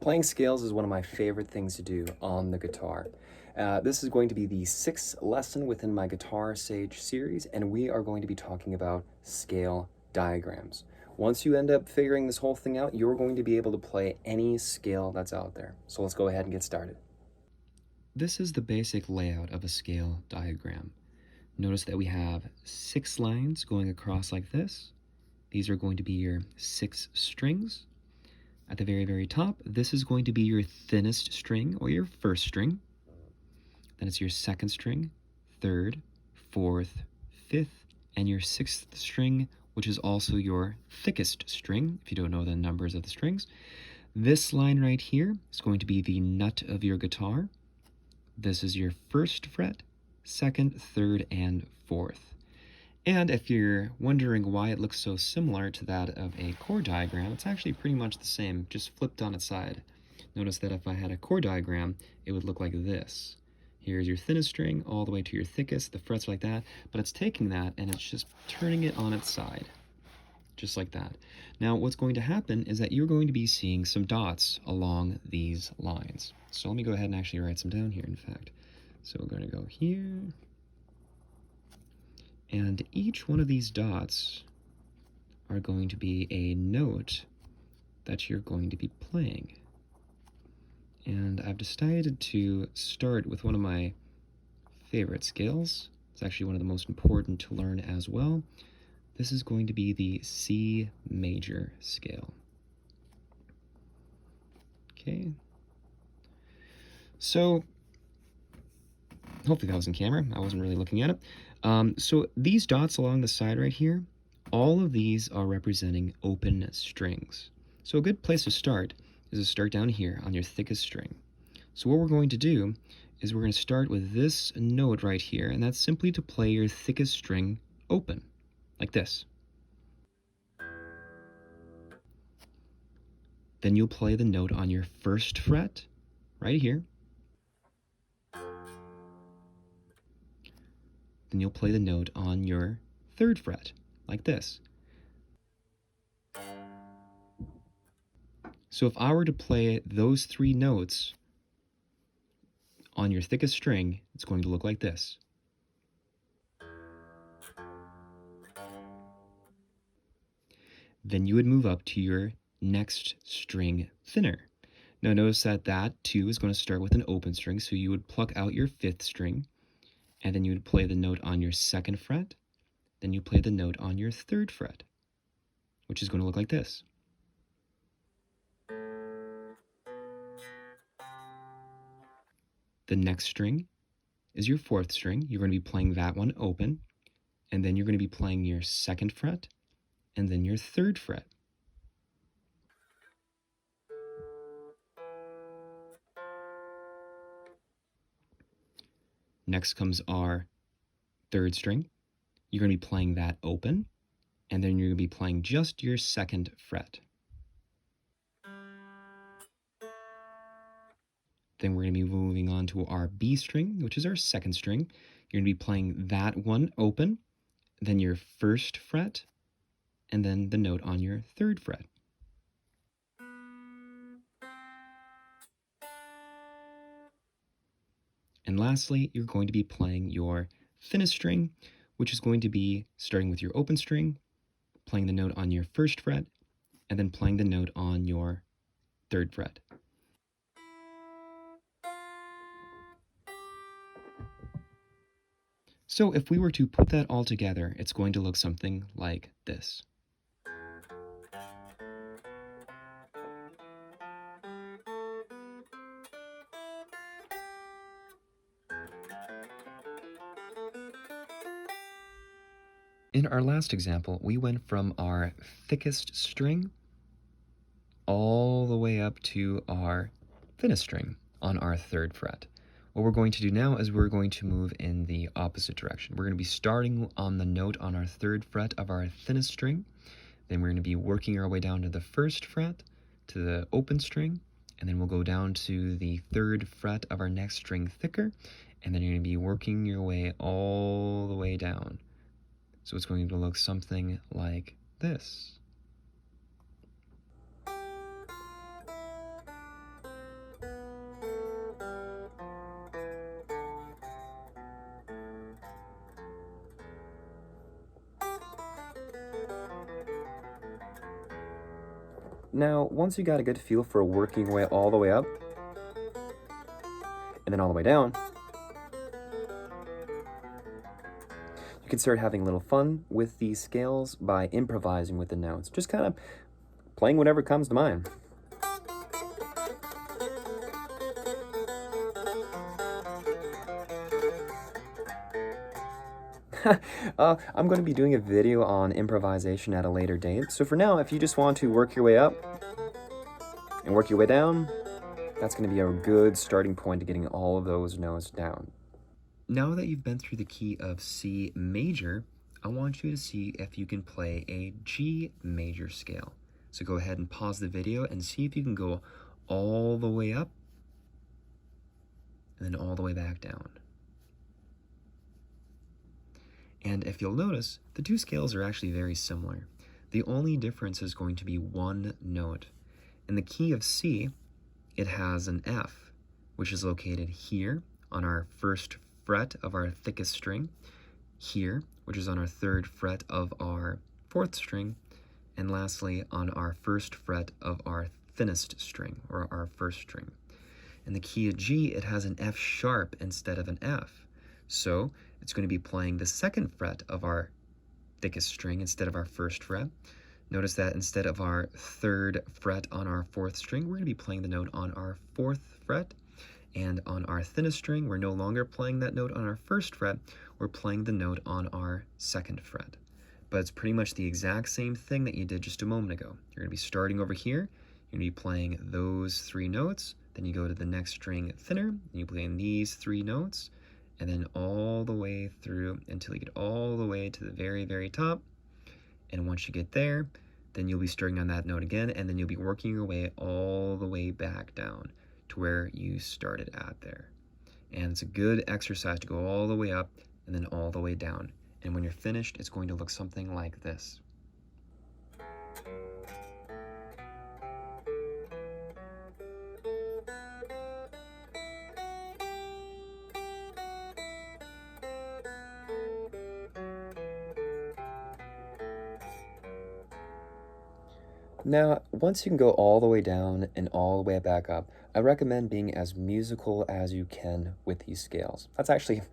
Playing scales is one of my favorite things to do on the guitar. This is going to be the 6th lesson within my Guitar Sage series, and we are going to be talking about scale diagrams. Once you end up figuring this whole thing out, you're going to be able to play any scale that's out there. So let's go ahead and get started. This is the basic layout of a scale diagram. Notice that we have 6 lines going across like this. These are going to be your 6 strings. At the very, very top, this is going to be your thinnest string, or your first string. Then it's your second string, third, fourth, fifth, and your 6th string, which is also your thickest string, if you don't know the numbers of the strings. This line right here is going to be the nut of your guitar. This is your 1st fret, 2nd, 3rd, and 4th. And if you're wondering why it looks so similar to that of a chord diagram, it's actually pretty much the same, just flipped on its side. Notice that if I had a chord diagram, it would look like this. Here's your thinnest string all the way to your thickest, the frets like that, but it's taking that and it's just turning it on its side, just like that. Now what's going to happen is that you're going to be seeing some dots along these lines. So let me go ahead and actually write some down here, in fact. So we're going to go here. And each one of these dots are going to be a note that you're going to be playing. And I've decided to start with one of my favorite scales. It's actually one of the most important to learn as well. This is going to be the C major scale. Okay. So, hopefully that was in camera. I wasn't really looking at it. So these dots along the side right here, all of these are representing open strings. So a good place to start is to start down here on your thickest string. So what we're going to do is we're going to start with this note right here, and that's simply to play your thickest string open, like this. Then you'll play the note on your 1st fret, right here. Then you'll play the note on your 3rd fret, like this. So if I were to play those 3 notes on your thickest string, it's going to look like this. Then you would move up to your next string thinner. Now notice that that too is going to start with an open string, so you would pluck out your 5th string, and then you would play the note on your 2nd fret, then you play the note on your 3rd fret, which is going to look like this. The next string is your 4th string. You're going to be playing that one open, and then you're going to be playing your 2nd fret, and then your 3rd fret. Next comes our 3rd string. You're going to be playing that open, and then you're going to be playing just your 2nd fret. Then we're going to be moving on to our B string, which is our 2nd string. You're going to be playing that one open, then your 1st fret, and then the note on your 3rd fret. And lastly, you're going to be playing your thinnest string, which is going to be starting with your open string, playing the note on your 1st fret, and then playing the note on your 3rd fret. So if we were to put that all together, it's going to look something like this. In our last example, we went from our thickest string all the way up to our thinnest string on our 3rd fret. What we're going to do now is we're going to move in the opposite direction. We're going to be starting on the note on our 3rd fret of our thinnest string. Then we're going to be working our way down to the 1st fret, to the open string, and then we'll go down to the 3rd fret of our next string thicker, and then you're going to be working your way all the way down. So it's going to look something like this. Now, once you got a good feel for working your way all the way up, and then all the way down, you can start having a little fun with these scales by improvising with the notes. Just kind of playing whatever comes to mind. I'm going to be doing a video on improvisation at a later date. So for now, if you just want to work your way up and work your way down, that's going to be a good starting point to getting all of those notes down. Now that you've been through the key of C major, I want you to see if you can play a G major scale. So go ahead and pause the video and see if you can go all the way up and then all the way back down. And if you'll notice, the two scales are actually very similar. The only difference is going to be one note. In the key of C, it has an F, which is located here on our first fret of our thickest string, here, which is on our third fret of our fourth string, and lastly on our first fret of our thinnest string, or our first string. In the key of G, it has an F sharp instead of an F. So it's going to be playing the second fret of our thickest string instead of our first fret. Notice that instead of our third fret on our fourth string, we're going to be playing the note on our fourth fret. And on our thinnest string, we're no longer playing that note on our first fret, we're playing the note on our second fret. But it's pretty much the exact same thing that you did just a moment ago. You're going to be starting over here, you're going to be playing those three notes, then you go to the next string thinner, and you play in these three notes, and then all the way through until you get all the way to the very, very top. And once you get there, then you'll be starting on that note again, and then you'll be working your way all the way back down to where you started at there. And it's a good exercise to go all the way up and then all the way down. And when you're finished, it's going to look something like this. Now, once you can go all the way down and all the way back up, I recommend being as musical as you can with these scales. That's actually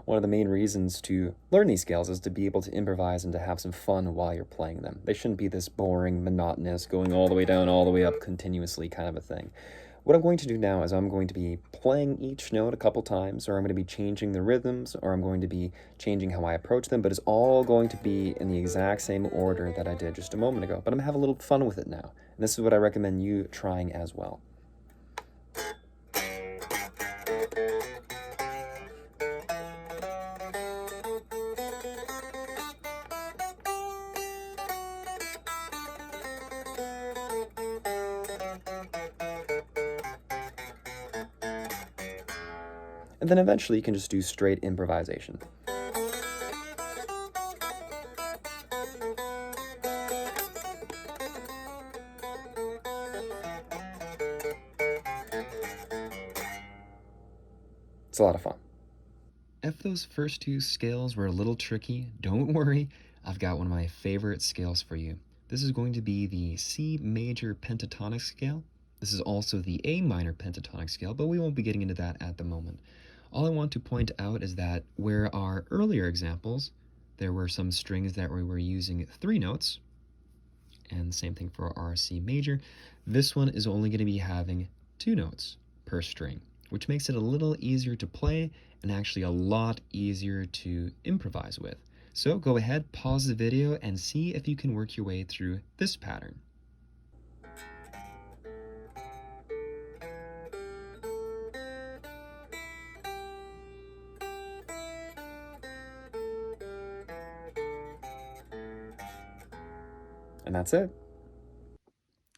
one of the main reasons to learn these scales, is to be able to improvise and to have some fun while you're playing them. They shouldn't be this boring, monotonous, going all the way down, all the way up continuously kind of a thing. What I'm going to do now is I'm going to be playing each note a couple times, or I'm going to be changing the rhythms, or I'm going to be changing how I approach them, but it's all going to be in the exact same order that I did just a moment ago. But I'm going to have a little fun with it now. And this is what I recommend you trying as well. And then eventually you can just do straight improvisation. It's a lot of fun. If those first two scales were a little tricky, don't worry, I've got one of my favorite scales for you. This is going to be the C major pentatonic scale. This is also the A minor pentatonic scale, but we won't be getting into that at the moment. All I want to point out is that where our earlier examples, there were some strings that we were using 3 notes, and the same thing for our C major, this one is only going to be having 2 notes per string, which makes it a little easier to play and actually a lot easier to improvise with. So go ahead, pause the video, and see if you can work your way through this pattern. And that's it.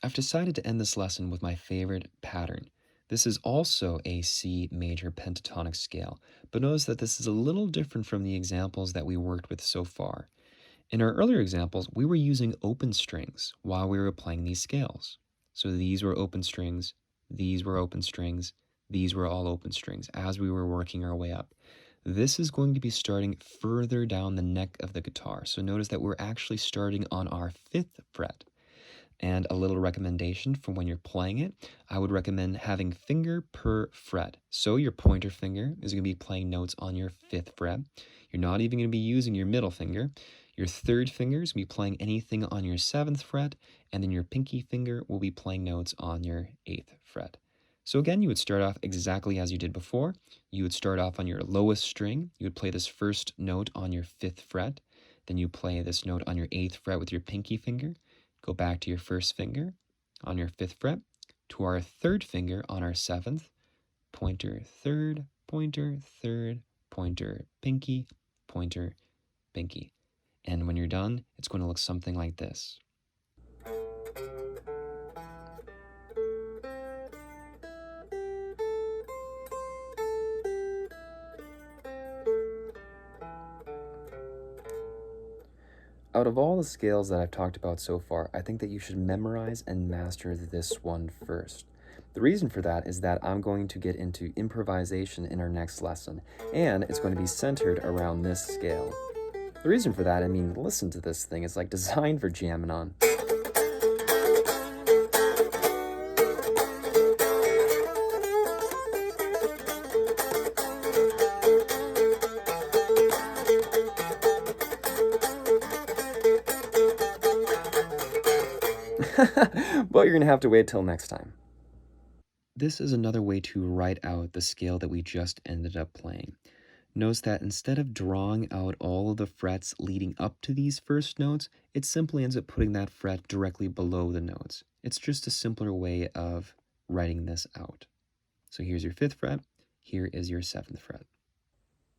I've decided to end this lesson with my favorite pattern. This is also a C major pentatonic scale, but notice that this is a little different from the examples that we worked with so far. In our earlier examples, we were using open strings while we were playing these scales. So these were open strings, these were open strings, these were all open strings as we were working our way up. This is going to be starting further down the neck of the guitar. So notice that we're actually starting on our 5th fret. And a little recommendation for when you're playing it, I would recommend having finger per fret. So your pointer finger is going to be playing notes on your 5th fret. You're not even going to be using your middle finger. Your 3rd finger is going to be playing anything on your 7th fret, and then your pinky finger will be playing notes on your 8th fret. So again, you would start off exactly as you did before. You would start off on your lowest string. You would play this first note on your 5th fret. Then you play this note on your 8th fret with your pinky finger. Go back to your first finger on your 5th fret, to our 3rd finger on our 7th, pointer, 3rd, pointer, 3rd, pointer, pinky, pointer, pinky. And when you're done, it's going to look something like this. Out of all the scales that I've talked about so far, I think that you should memorize and master this one first. The reason for that is that I'm going to get into improvisation in our next lesson, and it's going to be centered around this scale. The reason for that, I mean, listen to this thing. It's like designed for jamming on. But you're going to have to wait till next time. This is another way to write out the scale that we just ended up playing. Notice that instead of drawing out all of the frets leading up to these first notes, it simply ends up putting that fret directly below the notes. It's just a simpler way of writing this out. So here's your 5th fret, here is your 7th fret.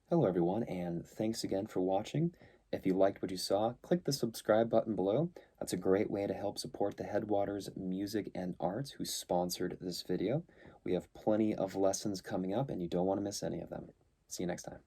Hello everyone, and thanks again for watching. If you liked what you saw, click the subscribe button below. That's a great way to help support the Headwaters Music and Arts who sponsored this video. We have plenty of lessons coming up and you don't want to miss any of them. See you next time.